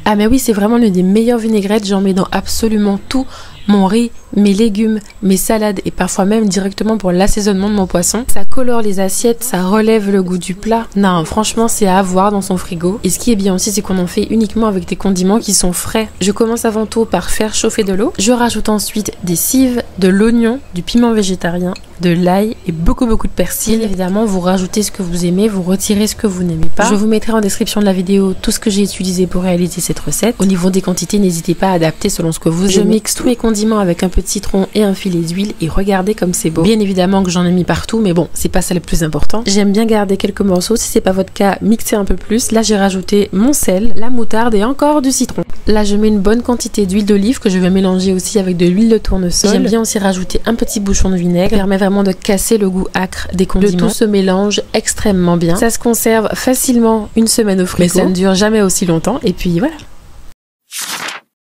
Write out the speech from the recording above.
Ah mais oui, c'est vraiment l'une des meilleures vinaigrettes, j'en mets dans absolument tout. Mon riz, mes légumes, mes salades et parfois même directement pour l'assaisonnement de mon poisson. Ça colore les assiettes, ça relève le goût du plat. Non, franchement, c'est à avoir dans son frigo. Et ce qui est bien aussi, c'est qu'on en fait uniquement avec des condiments qui sont frais. Je commence avant tout par faire chauffer de l'eau. Je rajoute ensuite des cives, de l'oignon, du piment végétarien, de l'ail et beaucoup de persil. Bien évidemment, vous rajoutez ce que vous aimez, vous retirez ce que vous n'aimez pas. Je vous mettrai en description de la vidéo tout ce que j'ai utilisé pour réaliser cette recette. Au niveau des quantités, n'hésitez pas à adapter selon ce que vous aimez. Je mixe tous mes condiments avec un peu de citron et un filet d'huile et regardez comme c'est beau. Bien évidemment que j'en ai mis partout, mais bon, c'est pas ça le plus important. J'aime bien garder quelques morceaux, si c'est pas votre cas, mixez un peu plus. Là, j'ai rajouté mon sel, la moutarde et encore du citron. Là, je mets une bonne quantité d'huile d'olive que je vais mélanger aussi avec de l'huile de tournesol. J'aime bien aussi rajouter un petit bouchon de vinaigre. Ça permet vraiment de casser le goût âcre des condiments. Le tout se mélange extrêmement bien. Ça se conserve facilement une semaine au frigo, mais ça ne dure jamais aussi longtemps. Et puis voilà.